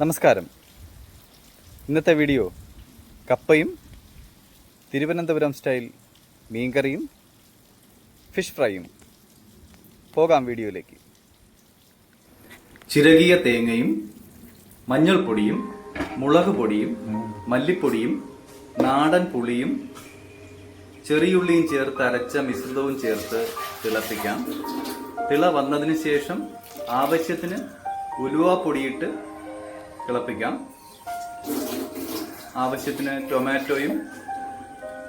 നമസ്കാരം. ഇന്നത്തെ വീഡിയോ കപ്പയും തിരുവനന്തപുരം സ്റ്റൈൽ മീൻകറിയും ഫിഷ് ഫ്രൈയും. പോകാം വീഡിയോയിലേക്ക്. ചിരകിയ തേങ്ങയും മഞ്ഞൾപ്പൊടിയും മുളക് പൊടിയും മല്ലിപ്പൊടിയും നാടൻ പുളിയും ചെറിയുള്ളിയും ചേർത്ത് അരച്ച മിശ്രിതവും ചേർത്ത് തിളപ്പിക്കാം. തിള വന്നതിന് ശേഷം ആവശ്യത്തിന് ഉലുവാപ്പൊടിയിട്ട് തിളപ്പിക്കാം. ആവശ്യത്തിന് ടൊമാറ്റോയും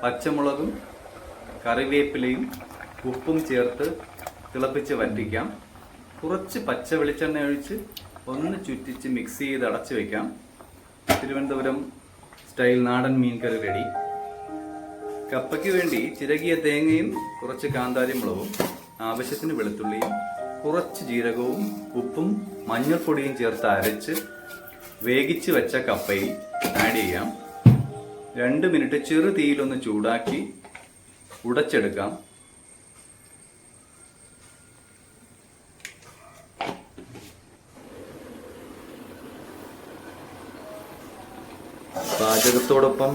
പച്ചമുളകും കറിവേപ്പിലയും ഉപ്പും ചേർത്ത് തിളപ്പിച്ച് വറ്റിക്കാം. കുറച്ച് പച്ച വെളിച്ചെണ്ണ ഒഴിച്ച് ഒന്ന് ചുറ്റിച്ച് മിക്സ് ചെയ്ത് അടച്ചു വയ്ക്കാം. തിരുവനന്തപുരം സ്റ്റൈൽ നാടൻ മീൻകറി റെഡി. കപ്പയ്ക്ക് വേണ്ടി ചിരകിയ തേങ്ങയും കുറച്ച് കാന്താരി മുളകും ആവശ്യത്തിന് വെളുത്തുള്ളിയും കുറച്ച് ജീരകവും ഉപ്പും മഞ്ഞൾപ്പൊടിയും ചേർത്ത് അരച്ച് വേവിച്ച് വെച്ച കപ്പയിൽ ആഡ് ചെയ്യാം. 2 മിനിറ്റ് ചെറു തീയിലൊന്ന് ചൂടാക്കി ഉടച്ചെടുക്കാം. പാചകത്തോടൊപ്പം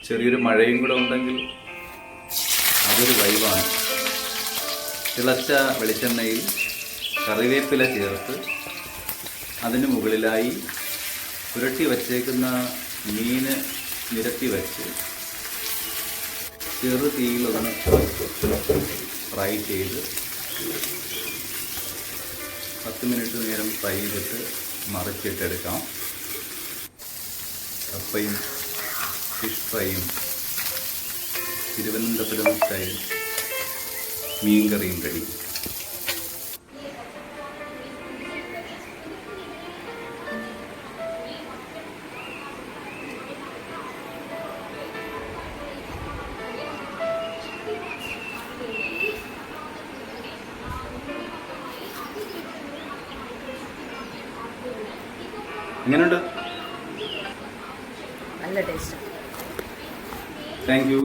ചെറിയൊരു മഴയും കൂടെ ഉണ്ടെങ്കിൽ അതൊരു വൈബാണ്. തിളച്ച വെളിച്ചെണ്ണയിൽ കറിവേപ്പില ചേർത്ത് അതിന് മുകളിലായി പുരട്ടി വച്ചേക്കുന്ന മീന് നിരത്തി വെച്ച് ചെറു തീയിലൊന്ന് ഫ്രൈ ചെയ്ത് 10 മിനിറ്റ് നേരം ഫ്രൈ ചെയ്തിട്ട് മറിച്ചിട്ടെടുക്കാം. കപ്പയും ഫിഷ് ഫ്രൈയും തിരുവനന്തപുരം സ്റ്റൈൽ മീൻകറിയും റെഡി. എങ്ങനെയുണ്ട്? നല്ല ടേസ്റ്റ്. Thank you.